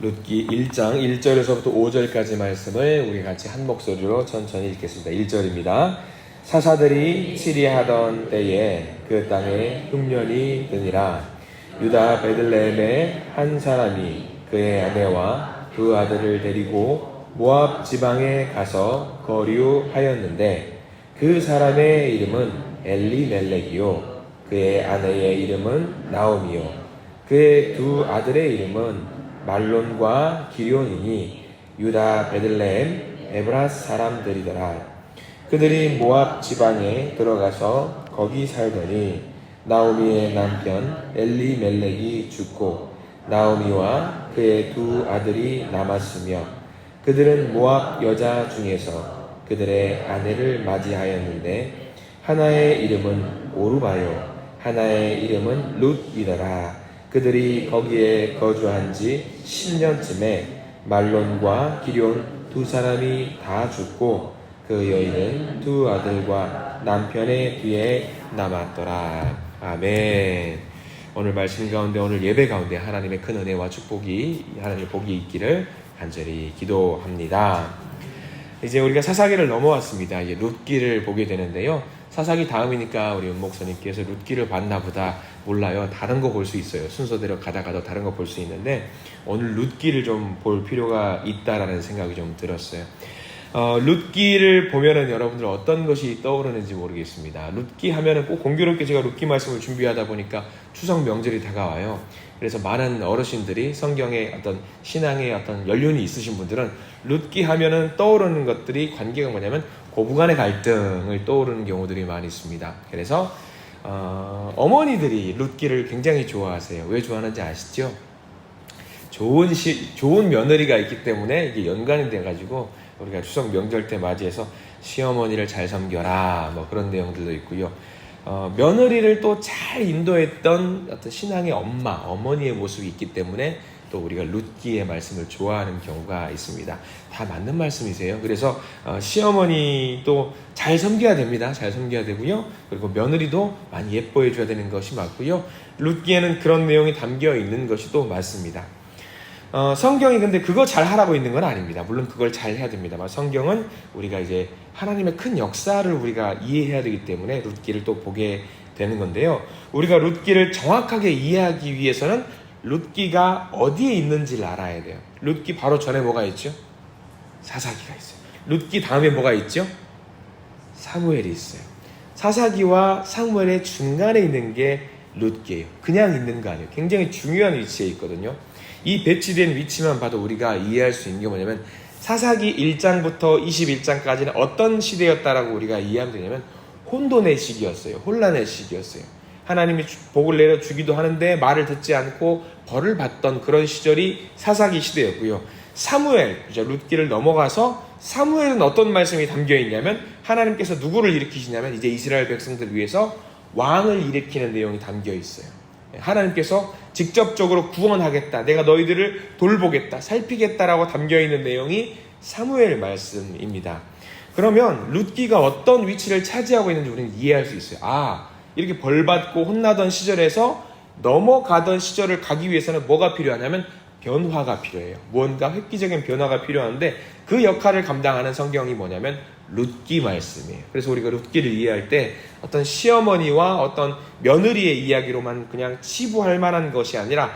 룻기 1장 1절에서부터 5절까지 말씀을 우리 같이 한 목소리로 천천히 읽겠습니다. 1절입니다. 사사들이 치리하던 때에 그 땅에 흉년이 드니라. 유다 베들레헴의 한 사람이 그의 아내와 두 아들을 데리고 모압 지방에 가서 거류하였는데 그 사람의 이름은 엘리멜렉이요 그의 아내의 이름은 나오미요 그의 두 아들의 이름은 말론과 기럯이니 유다 베들레헴 에브라스 사람들이더라. 그들이 모압 지방에 들어가서 거기 살더니 나오미의 남편 엘리멜렉이 죽고 나오미와 그의 두 아들이 남았으며 그들은 모압 여자 중에서 그들의 아내를 맞이하였는데 하나의 이름은 오르바요 하나의 이름은 룻이더라. 그들이 거기에 거주한 지 10년쯤에 말론과 기럯 두 사람이 다 죽고 그 여인은 두 아들과 남편의 뒤에 남았더라. 아멘. 오늘 말씀 가운데, 오늘 예배 가운데 하나님의 큰 은혜와 축복이, 하나님의 복이 있기를 간절히 기도합니다. 이제 우리가 사사기를 넘어왔습니다. 이제 룻기를 보게 되는데요. 사사기 다음이니까 우리 목사님께서 룻기를 봤나 보다 몰라요. 다른 거 볼 수 있어요. 순서대로 가다가도 다른 거 볼 수 있는데 오늘 룻기를 좀 볼 필요가 있다라는 생각이 좀 들었어요. 룻기를 보면은 여러분들 어떤 것이 떠오르는지 모르겠습니다. 룻기 하면은 꼭 공교롭게 제가 룻기 말씀을 준비하다 보니까 추석 명절이 다가와요. 그래서 많은 어르신들이 성경의 어떤 신앙의 어떤 연륜이 있으신 분들은 룻기 하면은 떠오르는 것들이 관계가 뭐냐면 고부간의 갈등을 떠오르는 경우들이 많이 있습니다. 그래서 어머니들이 룻기를 굉장히 좋아하세요. 왜 좋아하는지 아시죠? 좋은 며느리가 있기 때문에 이게 연관이 돼가지고 우리가 추석 명절 때 맞이해서 시어머니를 잘 섬겨라 뭐 그런 내용들도 있고요. 며느리를 또 잘 인도했던 어떤 신앙의 어머니의 모습이 있기 때문에 또 우리가 룻기의 말씀을 좋아하는 경우가 있습니다. 다 맞는 말씀이세요. 그래서 시어머니도 잘 섬겨야 됩니다. 잘 섬겨야 되고요. 그리고 며느리도 많이 예뻐해 줘야 되는 것이 맞고요. 룻기에는 그런 내용이 담겨 있는 것이 또 맞습니다. 성경이 근데 그거 잘 하라고 있는 건 아닙니다. 물론 그걸 잘 해야 됩니다만 성경은 우리가 이제 하나님의 큰 역사를 우리가 이해해야 되기 때문에 룻기를 또 보게 되는 건데요. 우리가 룻기를 정확하게 이해하기 위해서는 룻기가 어디에 있는지를 알아야 돼요. 룻기 바로 전에 뭐가 있죠? 사사기가 있어요. 룻기 다음에 뭐가 있죠? 사무엘이 있어요. 사사기와 사무엘의 중간에 있는 게 룻기예요. 그냥 있는 거 아니에요. 굉장히 중요한 위치에 있거든요. 이 배치된 위치만 봐도 우리가 이해할 수 있는 게 뭐냐면 사사기 1장부터 21장까지는 어떤 시대였다라고 우리가 이해하면 되냐면 혼돈의 시기였어요. 혼란의 시기였어요. 하나님이 복을 내려주기도 하는데 말을 듣지 않고 벌을 받던 그런 시절이 사사기 시대였고요. 사무엘, 룻기를 넘어가서 사무엘은 어떤 말씀이 담겨 있냐면 하나님께서 누구를 일으키시냐면 이제 이스라엘 백성들을 위해서 왕을 일으키는 내용이 담겨 있어요. 하나님께서 직접적으로 구원하겠다, 내가 너희들을 돌보겠다, 살피겠다라고 담겨있는 내용이 사무엘 말씀입니다. 그러면 룻기가 어떤 위치를 차지하고 있는지 우리는 이해할 수 있어요. 이렇게 벌받고 혼나던 시절에서 넘어가던 시절을 가기 위해서는 뭐가 필요하냐면 변화가 필요해요. 뭔가 획기적인 변화가 필요한데 그 역할을 감당하는 성경이 뭐냐면 룻기 말씀이에요. 그래서 우리가 룻기를 이해할 때 어떤 시어머니와 어떤 며느리의 이야기로만 그냥 치부할 만한 것이 아니라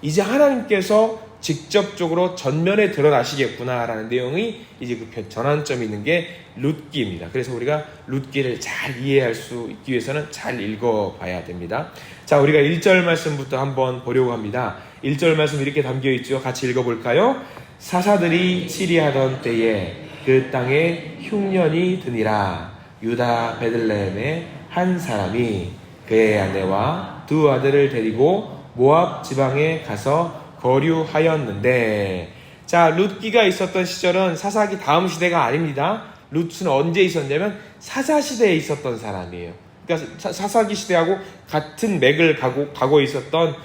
이제 하나님께서 직접적으로 전면에 드러나시겠구나라는 내용이 이제 그 전환점이 있는 게 룻기입니다. 그래서 우리가 룻기를 잘 이해할 수 있기 위해서는 잘 읽어봐야 됩니다. 자, 우리가 1절 말씀부터 한번 보려고 합니다. 1절 말씀 이렇게 담겨 있죠. 같이 읽어볼까요? 사사들이 치리하던 때에 그 땅에 흉년이 드니라. 유다 베들레헴의 한 사람이 그의 아내와 두 아들을 데리고 모압 지방에 가서 거류하였는데, 자, 룻기가 있었던 시절은 사사기 다음 시대가 아닙니다. 룻은 언제 있었냐면 사사시대에 있었던 사람이에요. 그러니까 사사기 시대하고 같은 맥을 가고 있었던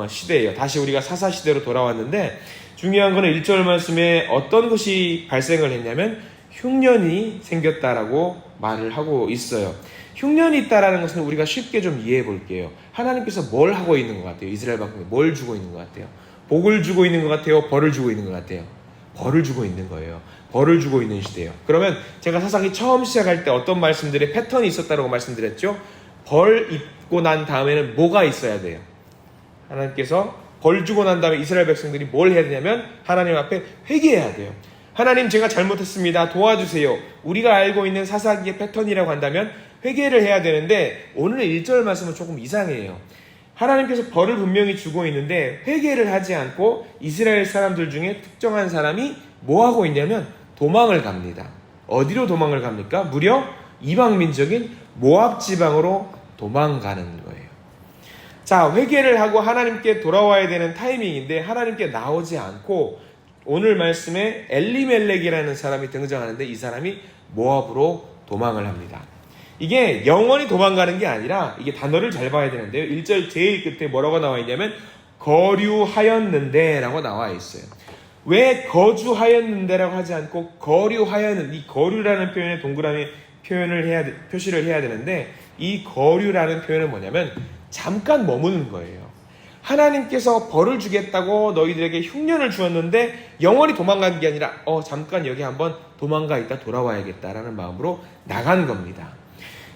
시대예요. 다시 우리가 사사시대로 돌아왔는데 중요한 거는 1절 말씀에 어떤 것이 발생을 했냐면 흉년이 생겼다라고 말을 하고 있어요. 흉년이 있다라는 것은 우리가 쉽게 좀 이해해 볼게요. 하나님께서 뭘 하고 있는 것 같아요? 이스라엘 백성에 뭘 주고 있는 것 같아요? 복을 주고 있는 것 같아요? 벌을 주고 있는 것 같아요? 벌을 주고 있는 거예요. 벌을 주고 있는 시대예요. 그러면 제가 사사기 처음 시작할 때 어떤 말씀들의 패턴이 있었다고 말씀드렸죠? 벌 입고 난 다음에는 뭐가 있어야 돼요? 하나님께서 벌 주고 난 다음에 이스라엘 백성들이 뭘 해야 되냐면 하나님 앞에 회개해야 돼요. 하나님, 제가 잘못했습니다. 도와주세요. 우리가 알고 있는 사사기의 패턴이라고 한다면 회개를 해야 되는데 오늘 1절 말씀은 조금 이상해요. 하나님께서 벌을 분명히 주고 있는데 회개를 하지 않고 이스라엘 사람들 중에 특정한 사람이 뭐 하고 있냐면 도망을 갑니다. 어디로 도망을 갑니까? 무려 이방 민족인 모압 지방으로 도망가는 거예요. 자, 회개를 하고 하나님께 돌아와야 되는 타이밍인데 하나님께 나오지 않고 오늘 말씀에 엘리멜렉이라는 사람이 등장하는데 이 사람이 모압으로 도망을 합니다. 이게 영원히 도망가는 게 아니라 이게 단어를 잘 봐야 되는데요. 1절 제일 끝에 뭐라고 나와 있냐면 거류하였는데 라고 나와 있어요. 왜 거주하였는데라고 하지 않고 거류하였는, 이 거류라는 표현에 동그라미 표시를 해야 되는데 이 거류라는 표현은 뭐냐면 잠깐 머무는 거예요. 하나님께서 벌을 주겠다고 너희들에게 흉년을 주었는데 영원히 도망간 게 아니라 잠깐 여기 한번 도망가 있다 돌아와야겠다라는 마음으로 나간 겁니다.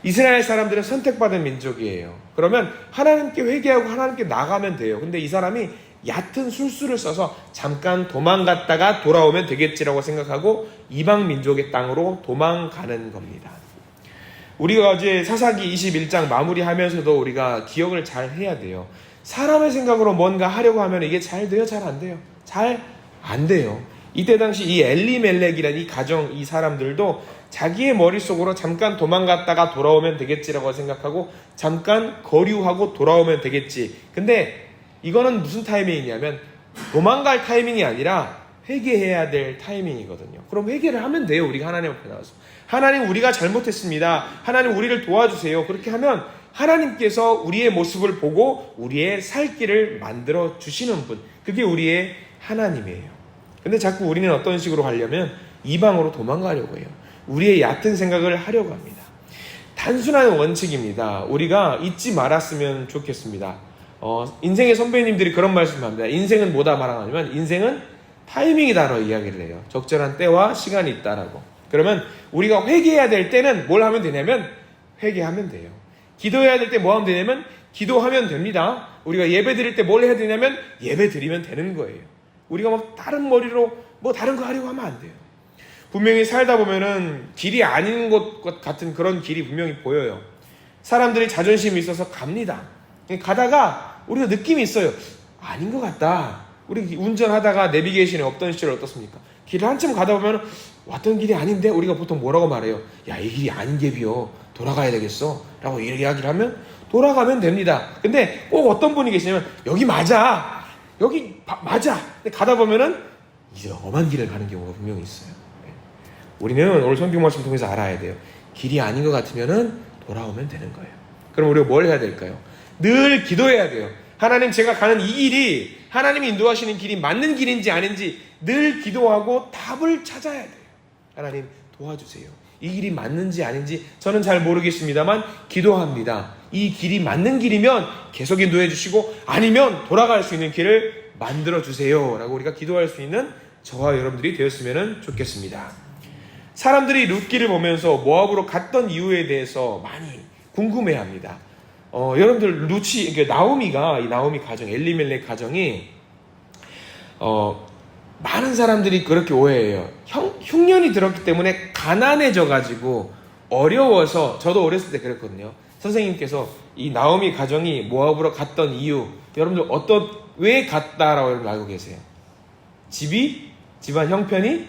이스라엘 사람들은 선택받은 민족이에요. 그러면 하나님께 회개하고 하나님께 나가면 돼요. 근데 이 사람이 얕은 술수를 써서 잠깐 도망갔다가 돌아오면 되겠지라고 생각하고 이방 민족의 땅으로 도망가는 겁니다. 우리가 어제 사사기 21장 마무리하면서도 우리가 기억을 잘 해야 돼요. 사람의 생각으로 뭔가 하려고 하면 이게 잘 돼요? 잘 안 돼요? 잘 안 돼요. 이때 당시 이 엘리멜렉이라는 이 가정, 이 사람들도 자기의 머릿속으로 잠깐 도망갔다가 돌아오면 되겠지라고 생각하고 잠깐 거류하고 돌아오면 되겠지. 근데 이거는 무슨 타이밍이냐면 도망갈 타이밍이 아니라 회개해야 될 타이밍이거든요. 그럼 회개를 하면 돼요. 우리가 하나님 앞에 나와서. 하나님, 우리가 잘못했습니다. 하나님, 우리를 도와주세요. 그렇게 하면 하나님께서 우리의 모습을 보고 우리의 살 길을 만들어 주시는 분, 그게 우리의 하나님이에요. 근데 자꾸 우리는 어떤 식으로 하려면 이방으로 도망가려고 해요. 우리의 얕은 생각을 하려고 합니다. 단순한 원칙입니다. 우리가 잊지 말았으면 좋겠습니다. 인생의 선배님들이 그런 말씀을 합니다. 인생은 뭐다 말하냐면 인생은 타이밍이다라고 이야기를 해요. 적절한 때와 시간이 있다라고. 그러면 우리가 회개해야 될 때는 뭘 하면 되냐면 회개하면 돼요. 기도해야 될 때 뭐 하면 되냐면 기도하면 됩니다. 우리가 예배 드릴 때 뭘 해야 되냐면 예배 드리면 되는 거예요. 우리가 막 다른 머리로 뭐 다른 거 하려고 하면 안 돼요. 분명히 살다 보면은 길이 아닌 것 같은 그런 길이 분명히 보여요. 사람들이 자존심이 있어서 갑니다. 가다가 우리가 느낌이 있어요. 아닌 것 같다. 우리 운전하다가 내비게이션이 없던 시절 어떻습니까? 길을 한참 가다 보면 왔던 길이 아닌데 우리가 보통 뭐라고 말해요? 야, 이 길이 아닌 갭이요. 돌아가야 되겠어. 라고 이야기를 하면 돌아가면 됩니다. 근데 꼭 어떤 분이 계시냐면 여기 맞아. 여기 맞아. 근데 가다 보면은 이제 엄한 길을 가는 경우가 분명히 있어요. 우리는 오늘 성경 말씀 통해서 알아야 돼요. 길이 아닌 것 같으면은 돌아오면 되는 거예요. 그럼 우리가 뭘 해야 될까요? 늘 기도해야 돼요. 하나님, 제가 가는 이 길이 하나님이 인도하시는 길이 맞는 길인지 아닌지 늘 기도하고 답을 찾아야 돼요. 하나님, 도와주세요. 이 길이 맞는지 아닌지 저는 잘 모르겠습니다만 기도합니다. 이 길이 맞는 길이면 계속 인도해 주시고 아니면 돌아갈 수 있는 길을 만들어 주세요 라고 우리가 기도할 수 있는 저와 여러분들이 되었으면 좋겠습니다. 사람들이 룻기를 보면서 모압으로 갔던 이유에 대해서 많이 궁금해합니다. 여러분들 룻이, 그러니까 나오미가, 이 나오미 가정, 엘리멜렉 가정이 많은 사람들이 그렇게 오해해요. 흉년이 들었기 때문에 가난해져가지고 어려워서, 저도 어렸을 때 그랬거든요. 선생님께서 이 나오미 가정이 모압으로 갔던 이유, 여러분들 왜 갔다라고 여러분 알고 계세요? 집안 형편이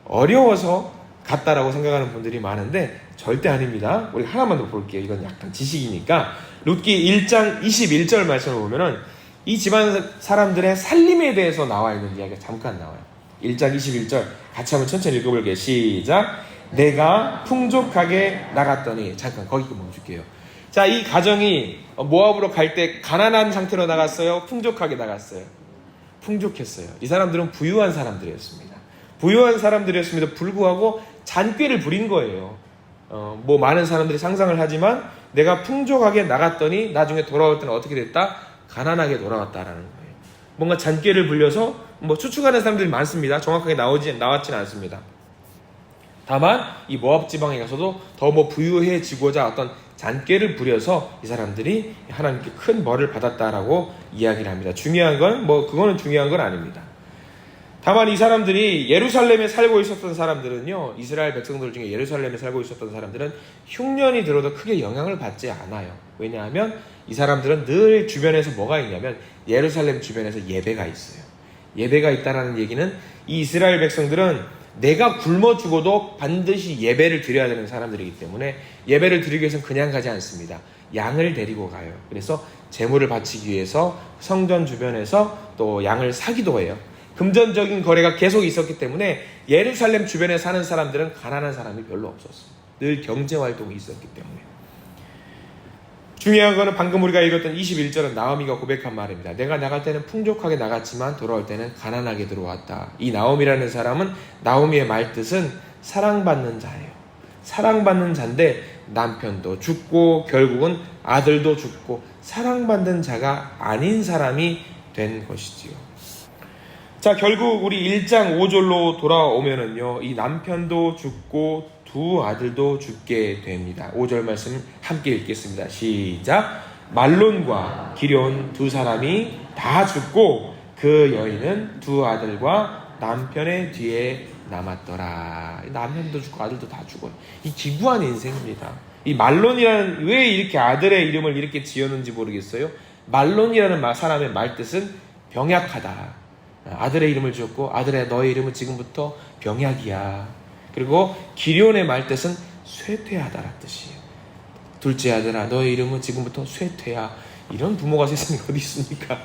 어려워서 갔다라고 생각하는 분들이 많은데 절대 아닙니다. 우리 하나만 더 볼게요. 이건 약간 지식이니까. 룻기 1장 21절 말씀을 보면은 이 집안 사람들의 살림에 대해서 나와 있는 이야기가 잠깐 나와요. 1장 21절 같이 한번 천천히 읽어볼게요. 시작. 내가 풍족하게 나갔더니, 잠깐 거기 멈출게요. 자, 이 가정이 모압으로 갈 때 가난한 상태로 나갔어요? 풍족하게 나갔어요? 풍족했어요. 이 사람들은 부유한 사람들이었습니다. 부유한 사람들이었음에도 불구하고 잔꾀를 부린 거예요. 많은 사람들이 상상을 하지만 내가 풍족하게 나갔더니 나중에 돌아올 때는 어떻게 됐다? 가난하게 돌아왔다라는 거예요. 뭔가 잔꾀를 불려서 뭐 추측하는 사람들이 많습니다. 정확하게 나왔지는 않습니다. 다만 이 모압 지방에 가서도 더 뭐 부유해지고자 어떤 잔꾀를 부려서 이 사람들이 하나님께 큰 벌을 받았다라고 이야기를 합니다. 중요한 건 그거는 중요한 건 아닙니다. 다만 이 사람들이 예루살렘에 살고 있었던 사람들은요, 이스라엘 백성들 중에 예루살렘에 살고 있었던 사람들은 흉년이 들어도 크게 영향을 받지 않아요. 왜냐하면 이 사람들은 늘 주변에서 뭐가 있냐면 예루살렘 주변에서 예배가 있어요. 예배가 있다라는 얘기는 이 이스라엘 백성들은 내가 굶어 죽어도 반드시 예배를 드려야 되는 사람들이기 때문에 예배를 드리기 위해서는 그냥 가지 않습니다. 양을 데리고 가요. 그래서 제물을 바치기 위해서 성전 주변에서 또 양을 사기도 해요. 금전적인 거래가 계속 있었기 때문에 예루살렘 주변에 사는 사람들은 가난한 사람이 별로 없었어요. 늘 경제활동이 있었기 때문에. 중요한 거는 방금 우리가 읽었던 21절은 나오미가 고백한 말입니다. 내가 나갈 때는 풍족하게 나갔지만 돌아올 때는 가난하게 들어왔다. 이 나오미라는 사람은 나오미의 말뜻은 사랑받는 자예요. 사랑받는 자인데 남편도 죽고 결국은 아들도 죽고 사랑받는 자가 아닌 사람이 된 것이지요. 자, 결국 우리 1장 5절로 돌아오면은요, 이 남편도 죽고 두 아들도 죽게 됩니다. 5절 말씀 함께 읽겠습니다. 시작. 말론과 기럨 두 사람이 다 죽고 그 여인은 두 아들과 남편의 뒤에 남았더라. 남편도 죽고 아들도 다 죽어요. 이 기구한 인생입니다. 이 말론이라는, 왜 이렇게 아들의 이름을 이렇게 지었는지 모르겠어요. 말론이라는 사람의 말뜻은 병약하다. 아들의 이름을 지었고, 아들의 너의 이름은 지금부터 병약이야. 그리고 기럨의 말뜻은 쇠퇴하다라는 뜻이에요. 둘째 아들아, 너의 이름은 지금부터 쇠퇴야. 이런 부모가 세상에 어디 있습니까?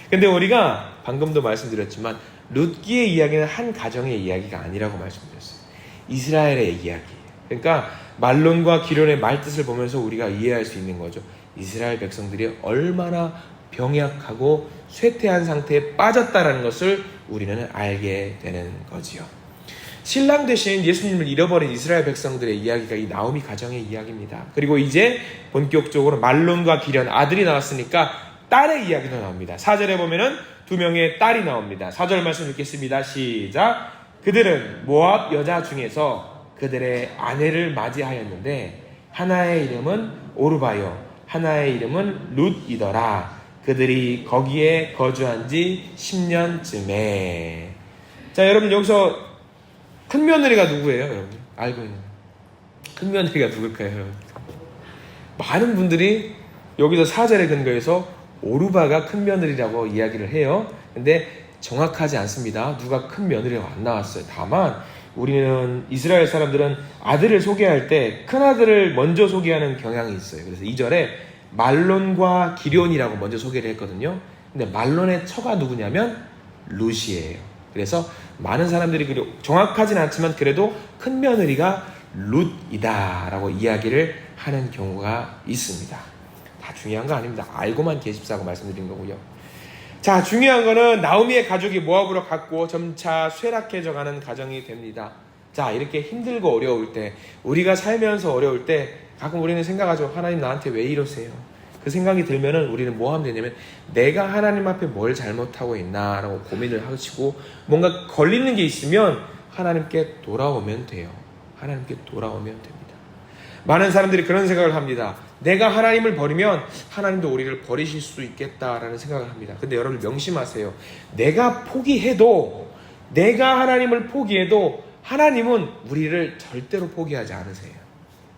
근데 우리가 방금도 말씀드렸지만 룻기의 이야기는 한 가정의 이야기가 아니라고 말씀드렸어요. 이스라엘의 이야기예요. 그러니까 말론과 기럨의 말뜻을 보면서 우리가 이해할 수 있는 거죠. 이스라엘 백성들이 얼마나 병약하고 쇠퇴한 상태에 빠졌다라는 것을 우리는 알게 되는 거지요. 신랑 되신 예수님을 잃어버린 이스라엘 백성들의 이야기가 이 나오미 가정의 이야기입니다. 그리고 이제 본격적으로 말론과 기럨 아들이 나왔으니까 딸의 이야기도 나옵니다. 4절에 보면은 두 명의 딸이 나옵니다. 4절 말씀 읽겠습니다. 시작. 그들은 모압 여자 중에서 그들의 아내를 맞이하였는데 하나의 이름은 오르바요, 하나의 이름은 룻이더라. 그들이 거기에 거주한 지 10년쯤에. 자, 여러분 여기서 큰 며느리가 누구예요, 여러분? 알고 있는 큰 며느리가 누굴까요, 여러분? 많은 분들이 여기서 4절에 근거해서 오르바가 큰 며느리라고 이야기를 해요. 근데 정확하지 않습니다. 누가 큰 며느리가 안 나왔어요. 다만 우리는 이스라엘 사람들은 아들을 소개할 때 큰 아들을 먼저 소개하는 경향이 있어요. 그래서 2절에 말론과 기럨이라고 먼저 소개를 했거든요. 근데 말론의 처가 누구냐면 룻이에요. 그래서 많은 사람들이 정확하진 않지만 그래도 큰 며느리가 룻이다 라고 이야기를 하는 경우가 있습니다. 다 중요한 거 아닙니다. 알고만 계십사고 말씀드린 거고요. 자, 중요한 거는 나오미의 가족이 모압으로 갔고 점차 쇠락해져가는 가정이 됩니다. 자, 이렇게 힘들고 어려울 때, 우리가 살면서 어려울 때 가끔 우리는 생각하죠. 하나님 나한테 왜 이러세요? 그 생각이 들면은 우리는 뭐 하면 되냐면 내가 하나님 앞에 뭘 잘못하고 있나 라고 고민을 하시고 뭔가 걸리는 게 있으면 하나님께 돌아오면 돼요. 하나님께 돌아오면 됩니다. 많은 사람들이 그런 생각을 합니다. 내가 하나님을 버리면 하나님도 우리를 버리실 수 있겠다라는 생각을 합니다. 근데 여러분 명심하세요. 내가 하나님을 포기해도 하나님은 우리를 절대로 포기하지 않으세요.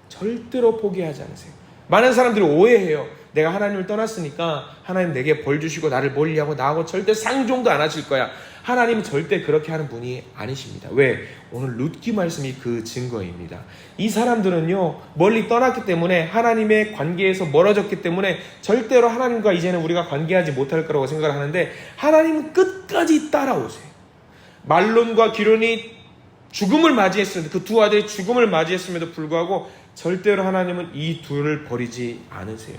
절대로 포기하지 않으세요. 많은 사람들이 오해해요. 내가 하나님을 떠났으니까 하나님 내게 벌 주시고 나를 멀리하고 나하고 절대 상종도 안 하실 거야. 하나님은 절대 그렇게 하는 분이 아니십니다. 왜? 오늘 룻기 말씀이 그 증거입니다. 이 사람들은요, 멀리 떠났기 때문에 하나님의 관계에서 멀어졌기 때문에 절대로 하나님과 이제는 우리가 관계하지 못할 거라고 생각을 하는데 하나님은 끝까지 따라오세요. 말론과 기럨이 죽음을 맞이했습니다. 그 두 아들이 죽음을 맞이했음에도 불구하고 절대로 하나님은 이 둘을 버리지 않으세요.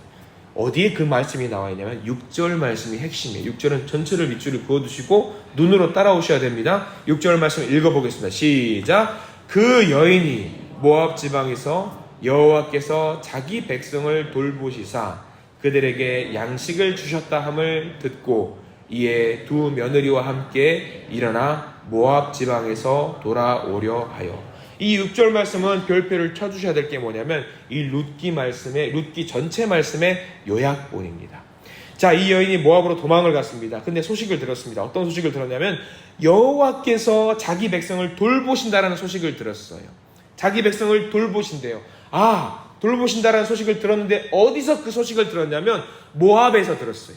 어디에 그 말씀이 나와 있냐면 6절 말씀이 핵심이에요. 6절은 전체를 밑줄을 그어두시고 눈으로 따라오셔야 됩니다. 6절 말씀 읽어보겠습니다. 시작. 그 여인이 모압 지방에서 여호와께서 자기 백성을 돌보시사 그들에게 양식을 주셨다 함을 듣고 이에 두 며느리와 함께 일어나 모압 지방에서 돌아오려 하여. 이 6절 말씀은 별표를 쳐주셔야 될 게 뭐냐면 이 룻기 전체 말씀의 요약본입니다. 자, 이 여인이 모압으로 도망을 갔습니다. 근데 소식을 들었습니다. 어떤 소식을 들었냐면 여호와께서 자기 백성을 돌보신다라는 소식을 들었어요. 자기 백성을 돌보신대요. 돌보신다라는 소식을 들었는데 어디서 그 소식을 들었냐면 모압에서 들었어요.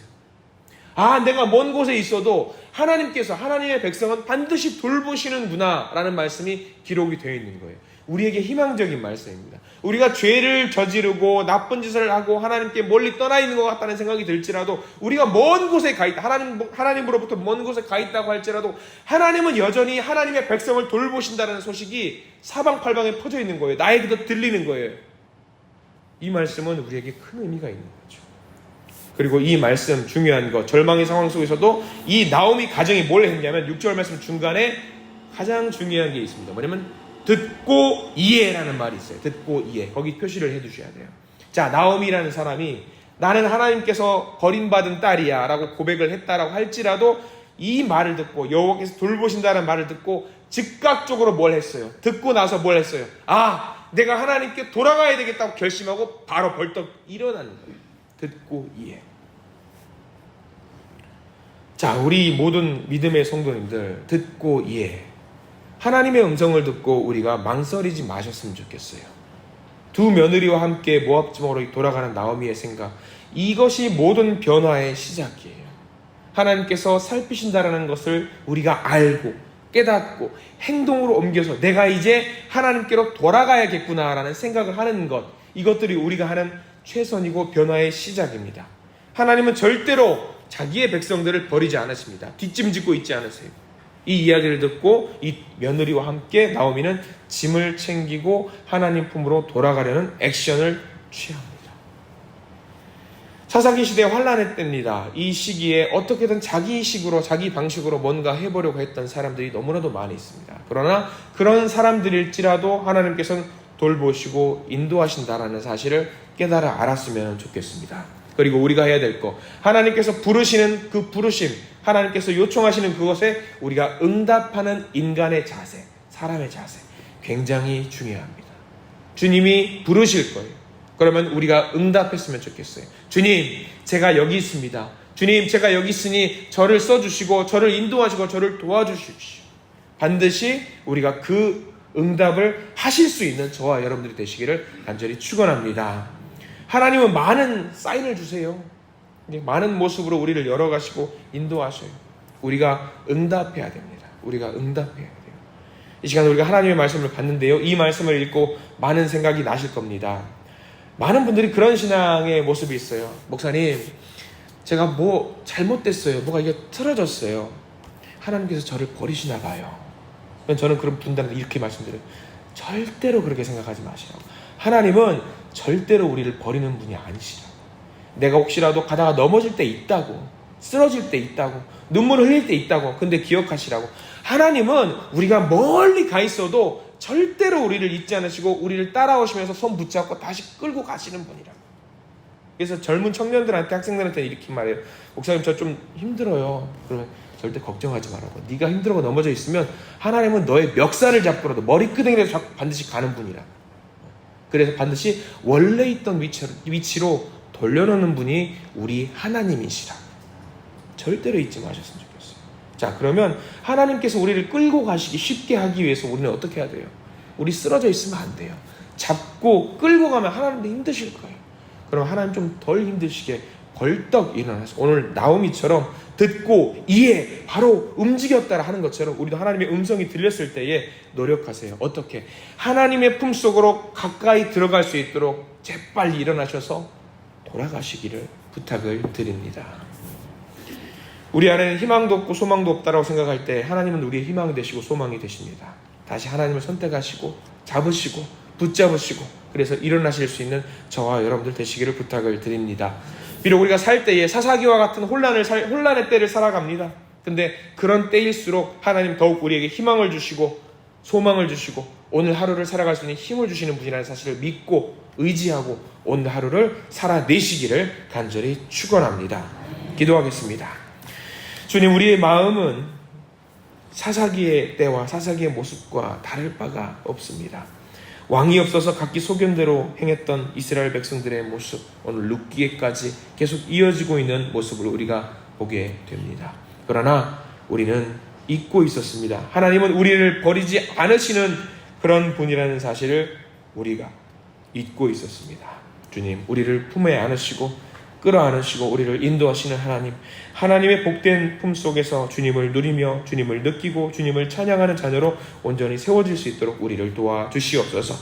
내가 먼 곳에 있어도 하나님께서, 하나님의 백성은 반드시 돌보시는구나 라는 말씀이 기록이 되어 있는 거예요. 우리에게 희망적인 말씀입니다. 우리가 죄를 저지르고 나쁜 짓을 하고 하나님께 멀리 떠나 있는 것 같다는 생각이 들지라도, 우리가 먼 곳에 가 있다, 하나님으로부터 먼 곳에 가 있다고 할지라도 하나님은 여전히 하나님의 백성을 돌보신다는 소식이 사방팔방에 퍼져 있는 거예요. 나에게도 들리는 거예요. 이 말씀은 우리에게 큰 의미가 있는 거죠. 그리고 이 말씀, 중요한 것, 절망의 상황 속에서도 이 나오미 가정이 뭘 했냐면 6절 말씀 중간에 가장 중요한 게 있습니다. 뭐냐면 듣고 이해라는 말이 있어요. 듣고 이해. 거기 표시를 해두셔야 돼요. 자, 나오미라는 사람이 나는 하나님께서 버림받은 딸이야 라고 고백을 했다라고 할지라도 이 말을 듣고, 여호와께서 돌보신다는 말을 듣고 즉각적으로 뭘 했어요? 듣고 나서 뭘 했어요? 내가 하나님께 돌아가야 되겠다고 결심하고 바로 벌떡 일어나는 거예요. 듣고 이해. 자, 우리 모든 믿음의 성도님들, 듣고 이해. 하나님의 음성을 듣고 우리가 망설이지 마셨으면 좋겠어요. 두 며느리와 함께 모압 지방으로 돌아가는 나오미의 생각, 이것이 모든 변화의 시작이에요. 하나님께서 살피신다라는 것을 우리가 알고 깨닫고 행동으로 옮겨서 내가 이제 하나님께로 돌아가야겠구나라는 생각을 하는 것, 이것들이 우리가 하는 최선이고 변화의 시작입니다. 하나님은 절대로 자기의 백성들을 버리지 않으십니다. 뒷짐짓고 있지 않으세요. 이 이야기를 듣고 이 며느리와 함께 나오미는 짐을 챙기고 하나님 품으로 돌아가려는 액션을 취합니다. 사사기 시대에 환란의 때입니다. 이 시기에 어떻게든 자기 식으로, 자기 방식으로 뭔가 해보려고 했던 사람들이 너무나도 많이 있습니다. 그러나 그런 사람들일지라도 하나님께서는 돌보시고 인도하신다라는 사실을 깨달아 알았으면 좋겠습니다. 그리고 우리가 해야 될 거, 하나님께서 부르시는 그 부르심, 하나님께서 요청하시는 그것에 우리가 응답하는 인간의 자세, 사람의 자세, 굉장히 중요합니다. 주님이 부르실 거예요. 그러면 우리가 응답했으면 좋겠어요. 주님, 제가 여기 있습니다. 주님, 제가 여기 있으니 저를 써주시고 저를 인도하시고 저를 도와주십시오. 반드시 우리가 그 응답을 하실 수 있는 저와 여러분들이 되시기를 간절히 축원합니다. 하나님은 많은 사인을 주세요. 많은 모습으로 우리를 열어가시고 인도하셔요. 우리가 응답해야 됩니다. 우리가 응답해야 돼요. 이 시간에 우리가 하나님의 말씀을 봤는데요, 이 말씀을 읽고 많은 생각이 나실 겁니다. 많은 분들이 그런 신앙의 모습이 있어요. 목사님, 제가 뭐 잘못됐어요. 뭐가 이게 틀어졌어요. 하나님께서 저를 버리시나 봐요. 저는 그런 분들한테 이렇게 말씀드려요. 절대로 그렇게 생각하지 마시라고. 하나님은 절대로 우리를 버리는 분이 아니시라고. 내가 혹시라도 가다가 넘어질 때 있다고, 쓰러질 때 있다고, 눈물을 흘릴 때 있다고. 근데 기억하시라고. 하나님은 우리가 멀리 가 있어도 절대로 우리를 잊지 않으시고 우리를 따라오시면서 손 붙잡고 다시 끌고 가시는 분이라고. 그래서 젊은 청년들한테, 학생들한테 이렇게 말해요. 목사님, 저 좀 힘들어요. 그러면 절대 걱정하지 말라고. 네가 힘들고 넘어져 있으면 하나님은 너의 멱살을 잡고라도 머리끄댕이라도 잡고 반드시 가는 분이라. 그래서 반드시 원래 있던 위치로 돌려놓는 분이 우리 하나님이시라. 절대로 잊지 마셨으면 좋겠어요. 자, 그러면 하나님께서 우리를 끌고 가시기 쉽게 하기 위해서 우리는 어떻게 해야 돼요? 우리 쓰러져 있으면 안 돼요. 잡고 끌고 가면 하나님도 힘드실 거예요. 그럼 하나님 좀 덜 힘드시게 벌떡 일어나서 오늘 나오미처럼 듣고 이해, 바로 움직였다라 하는 것처럼 우리도 하나님의 음성이 들렸을 때에 노력하세요. 어떻게? 하나님의 품속으로 가까이 들어갈 수 있도록 재빨리 일어나셔서 돌아가시기를 부탁을 드립니다. 우리 안에는 희망도 없고 소망도 없다라고 생각할 때 하나님은 우리의 희망이 되시고 소망이 되십니다. 다시 하나님을 선택하시고 잡으시고 붙잡으시고 그래서 일어나실 수 있는 저와 여러분들 되시기를 부탁을 드립니다. 비록 우리가 살 때에 사사기와 같은 혼란의 때를 살아갑니다. 근데 그런 때일수록 하나님 더욱 우리에게 희망을 주시고 소망을 주시고 오늘 하루를 살아갈 수 있는 힘을 주시는 분이라는 사실을 믿고 의지하고 오늘 하루를 살아내시기를 간절히 축원합니다. 기도하겠습니다. 주님, 우리의 마음은 사사기의 때와 사사기의 모습과 다를 바가 없습니다. 왕이 없어서 각기 소견대로 행했던 이스라엘 백성들의 모습, 오늘 룻기에까지 계속 이어지고 있는 모습을 우리가 보게 됩니다. 그러나 우리는 잊고 있었습니다. 하나님은 우리를 버리지 않으시는 그런 분이라는 사실을 우리가 잊고 있었습니다. 주님, 우리를 품에 안으시고 끌어안으시고 우리를 인도하시는 하나님, 하나님의 복된 품 속에서 주님을 누리며 주님을 느끼고 주님을 찬양하는 자녀로 온전히 세워질 수 있도록 우리를 도와주시옵소서.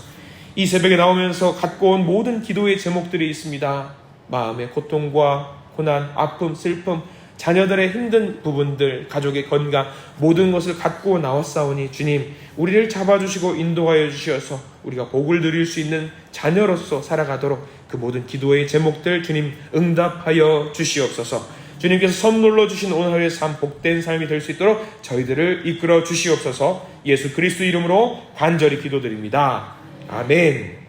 이 새벽에 나오면서 갖고 온 모든 기도의 제목들이 있습니다. 마음의 고통과 고난, 아픔, 슬픔, 자녀들의 힘든 부분들, 가족의 건강, 모든 것을 갖고 나왔사오니 주님, 우리를 잡아주시고 인도하여 주시어서 우리가 복을 누릴 수 있는 자녀로서 살아가도록 그 모든 기도의 제목들 주님 응답하여 주시옵소서. 주님께서 선물로 주신 오늘 하루의 삶, 복된 삶이 될 수 있도록 저희들을 이끌어 주시옵소서. 예수 그리스도 이름으로 간절히 기도드립니다. 아멘.